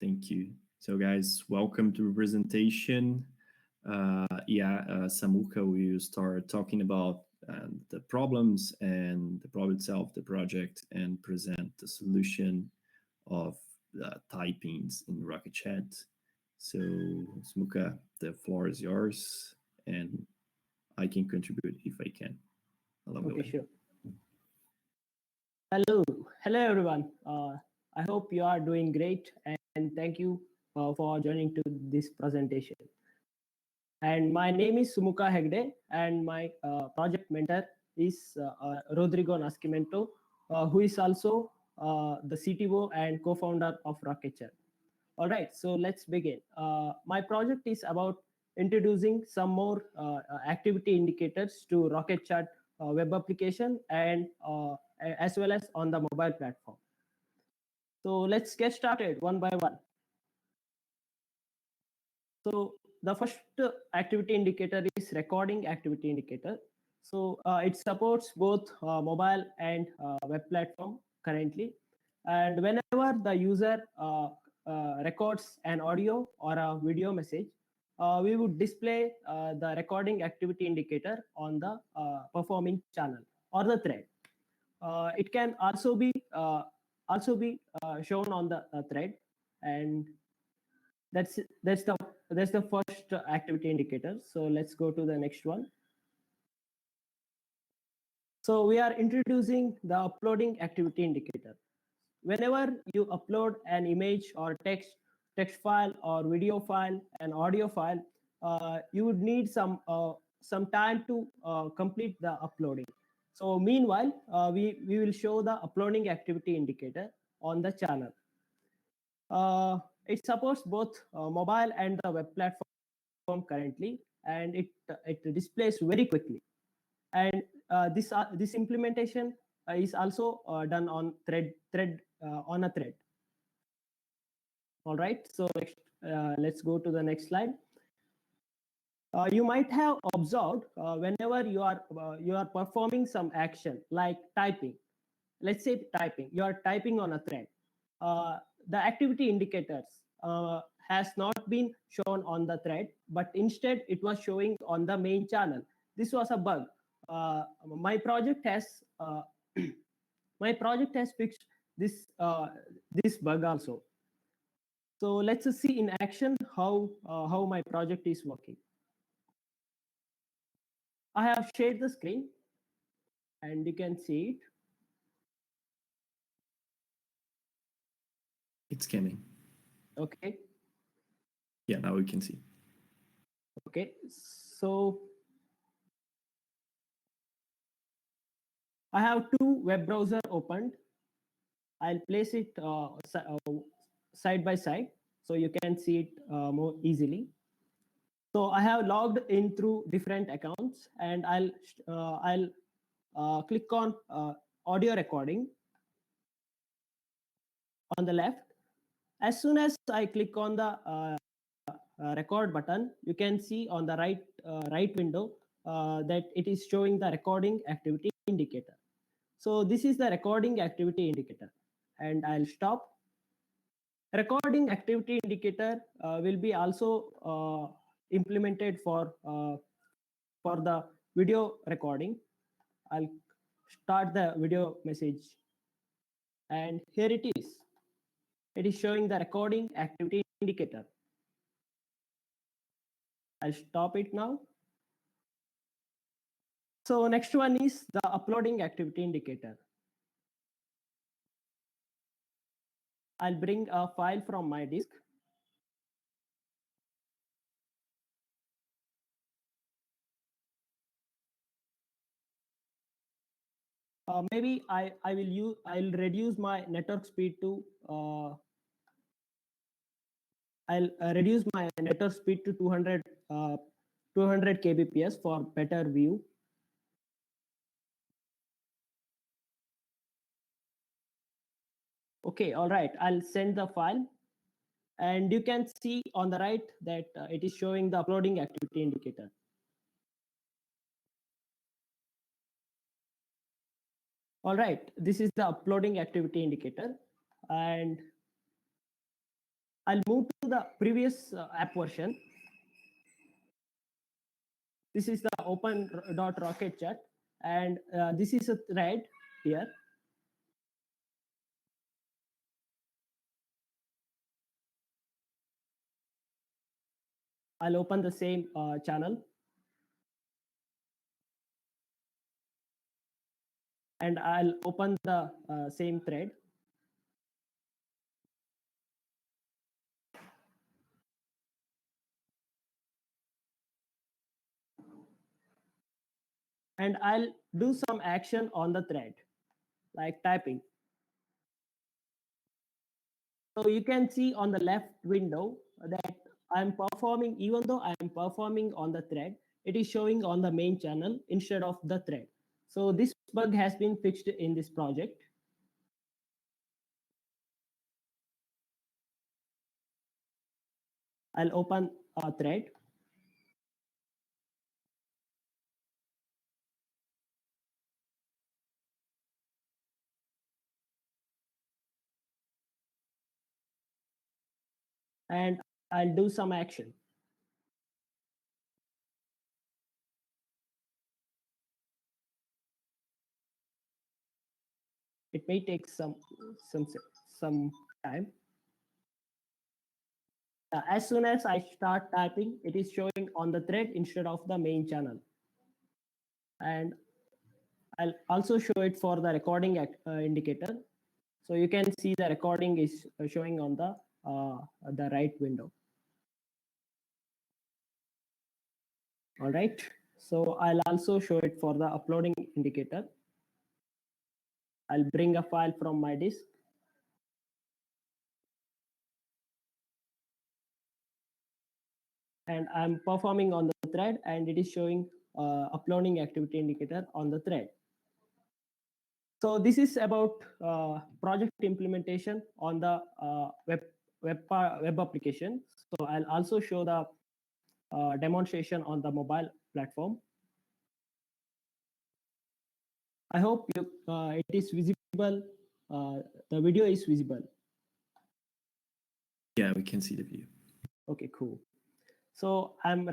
Thank you. So guys, welcome to the presentation. Sumukha will start talking about the problems and the problem itself, the project, and present the solution of the typings in Rocket.Chat. So Sumukha, the floor is yours, and I can contribute if I can along the way. Sure. Hello everyone. I hope you are doing great, and thank you for joining to this presentation. And my name is Sumukha Hegde, and my project mentor is Rodrigo Nascimento, who is also the CTO and co-founder of Rocket.Chat. All right, so let's begin. My project is about introducing some more activity indicators to Rocket.Chat web application and as well as on the mobile platform. So let's get started one by one. So the first activity indicator is recording activity indicator. So it supports both mobile and web platform currently. And whenever the user records an audio or a video message, we would display the recording activity indicator on the performing channel or the thread. It can also be shown on the thread, and that's the first activity indicator. So let's go to the next one. So we are introducing the uploading activity indicator. Whenever you upload an image or text file or video file, an audio file, you would need some time to complete the uploading. So meanwhile, we will show the uploading activity indicator on the channel. It supports both mobile and the web platform currently, and it displays very quickly. And this implementation is also done on on a thread. All right, so next, let's go to the next slide. You might have observed whenever you are performing some action like typing. Let's say typing. You are typing on a thread. The activity indicators has not been shown on the thread, but instead it was showing on the main channel. This was a bug. My project has fixed this bug also. So let's see in action how my project is working. I have shared the screen, and you can see it. It's coming. Okay. Yeah, now we can see. Okay, so I have two web browser opened. I'll place it side by side so you can see it more easily. So I have logged in through different accounts, and I'll click on audio recording on the left. As soon as I click on the record button, you can see on the right window that it is showing the recording activity indicator. So this is the recording activity indicator, and I'll stop. Recording activity indicator will be also implemented for the video recording. I'll start the video message, and here it is. It is showing the recording activity indicator. I'll stop it now. So next one is the uploading activity indicator. I'll bring a file from my disk. Maybe I'll reduce my network speed to I'll reduce my network speed to 200 kbps for better view. Okay, all right. I'll send the file, and you can see on the right that it is showing the uploading activity indicator. All right, this is the uploading activity indicator, and I'll move to the previous app version. This is the open.Rocket.Chat, and this is a thread here. I'll open the same channel, and I'll open the same thread. And I'll do some action on the thread, like typing. So you can see on the left window that I'm performing, even though I'm performing on the thread, it is showing on the main channel instead of the thread. So this bug has been fixed in this project. I'll open a thread. And I'll do some action. It may take some time. As soon as I start typing, it is showing on the thread instead of the main channel. And I'll also show it for the recording indicator. So you can see the recording is showing on the right window. All right. So I'll also show it for the uploading indicator. I'll bring a file from my disk. And I'm performing on the thread, and it is showing uploading activity indicator on the thread. So this is about project implementation on the web application. So I'll also show the demonstration on the mobile platform. I hope it is visible. The video is visible. Yeah, we can see the video. Okay, cool. So I'm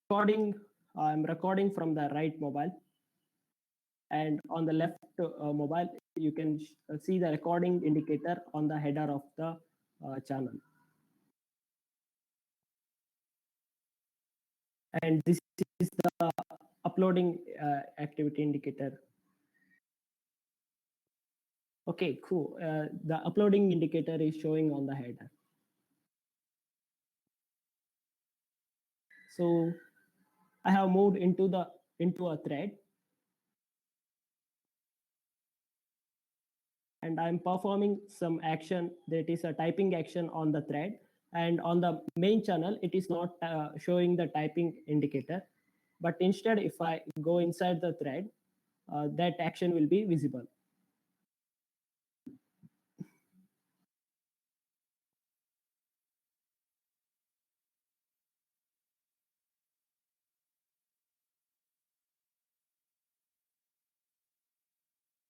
recording. I'm recording from the right mobile, and on the left mobile, you can see the recording indicator on the header of the channel. And this is the uploading activity indicator. Okay, cool. The uploading indicator is showing on the header. So I have moved into a thread, and I'm performing some action that is a typing action on the thread. And on the main channel, it is not showing the typing indicator. But instead, if I go inside the thread, that action will be visible.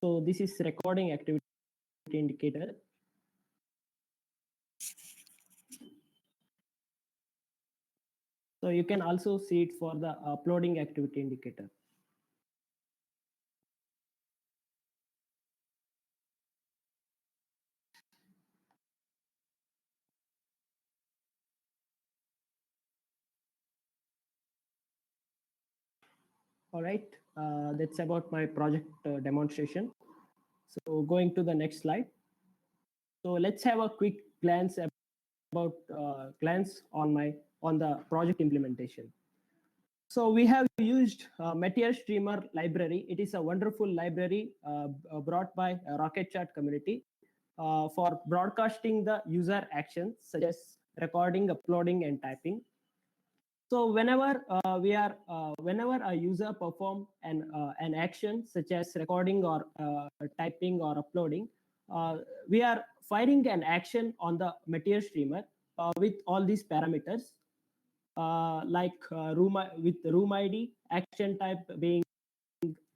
So this is recording activity indicator. So you can also see it for the uploading activity indicator. All right, that's about my project demonstration. So going to the next slide. So let's have a quick glance about on the project implementation. So we have used Meteor Streamer library. It is a wonderful library brought by Rocket.Chat community for broadcasting the user actions such as recording, uploading, and typing. So whenever a user perform an action such as recording or typing or uploading, we are firing an action on the Meteor Streamer with all these parameters like with room ID, action type being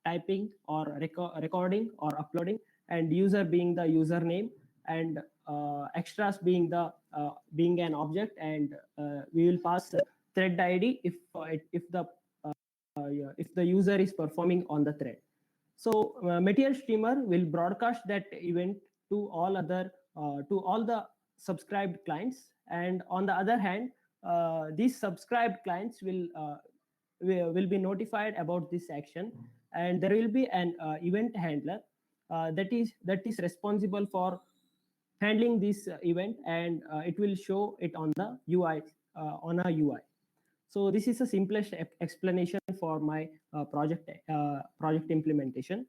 typing or recording or uploading, and user being the username, and extras being the being an object, and we will pass thread ID if the user is performing on the thread. So material streamer will broadcast that event to all the subscribed clients, and on the other hand, these subscribed clients will be notified about this action, and there will be an event handler that is responsible for handling this event, and it will show it on the UI on a UI. So this is the simplest explanation for my project implementation.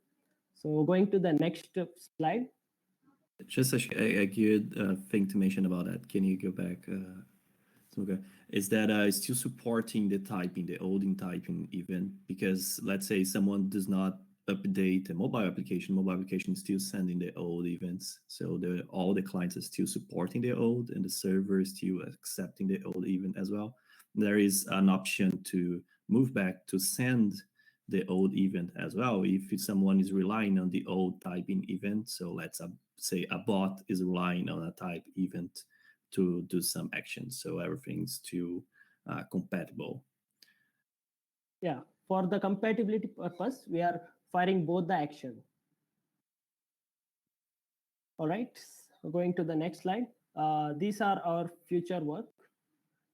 So going to the next slide. Just a good thing to mention about that. Can you go back? Okay, is that it's still supporting the typing, the old in typing event, because let's say someone does not update a mobile application is still sending the old events. So all the clients are still supporting the old, and the server is still accepting the old event as well. There is an option to move back to send the old event as well if someone is relying on the old typing event. So let's say a bot is relying on a type event to do some actions, so everything's too compatible. Yeah, for the compatibility purpose, we are firing both the action. All right, going to the next slide. These are our future work.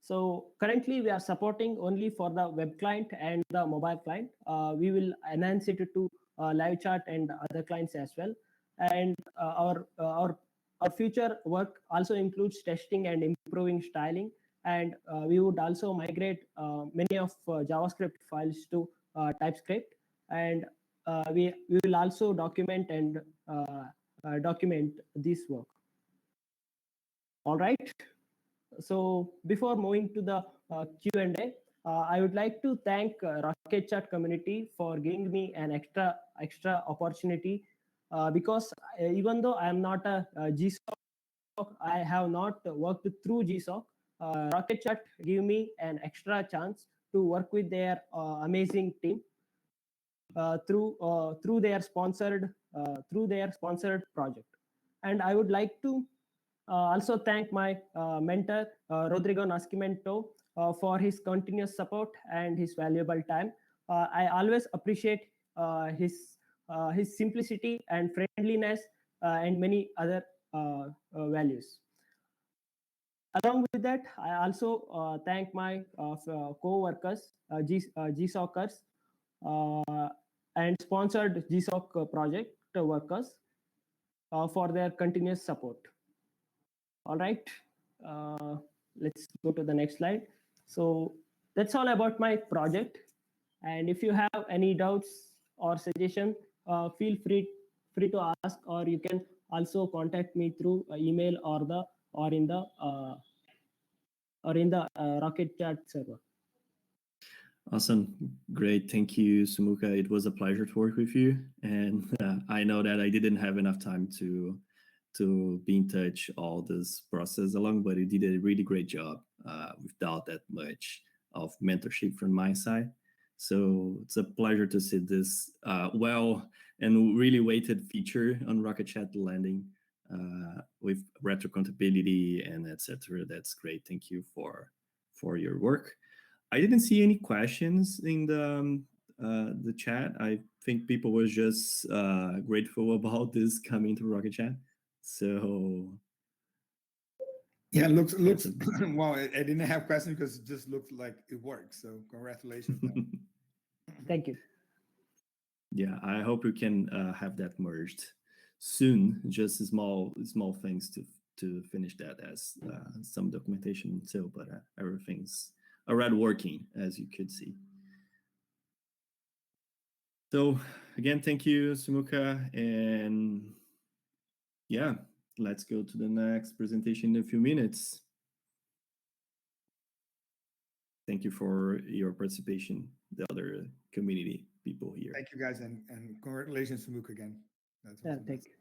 So currently we are supporting only for the web client and the mobile client. We will enhance it to live chat and other clients as well. And our future work also includes testing and improving styling. And we would also migrate many of JavaScript files to TypeScript. And we will also document this work. All right. So before moving to the Q&A, I would like to thank Rocket.Chat community for giving me an extra opportunity, because even though I am not a GSoC, I have not worked through GSoC. Rocket.Chat give me an extra chance to work with their amazing team through their sponsored project. And I would like to also thank my mentor, Rodrigo Nascimento, for his continuous support and his valuable time. I always appreciate his simplicity and friendliness and many other values. Along with that, I also thank my co-workers, GSoCers, and sponsored GSoC project workers for their continuous support. All right, let's go to the next slide. So that's all about my project. And if you have any doubts or suggestion, feel free to ask, or you can also contact me through email or in the Rocket.Chat server. Awesome. Great. Thank you, Sumukha. It was a pleasure to work with you. And I know that I didn't have enough time to be in touch all this process along, but you did a really great job without that much of mentorship from my side. So it's a pleasure to see this well and really weighted feature on Rocket.Chat landing with retro compatibility and etc. That's great. Thank you for your work. I didn't see any questions in the chat. I think people were just grateful about this coming to Rocket.Chat. So yeah, looks well. I didn't have questions because it just looks like it works. So congratulations. Thank you. Yeah, I hope we can have that merged soon. Just small things to finish that as some documentation. So, but everything's already working, as you could see. So again, thank you, Sumukha, and yeah, let's go to the next presentation in a few minutes. Thank you for your participation, the other community people here. Thank you, guys, and congratulations, Sumukha, again. That's yeah, thank you.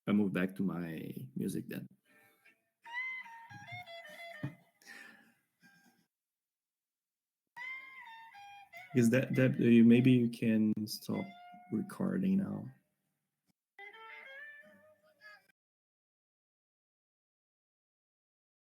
I move back to my music then. Is that maybe you can stop recording now?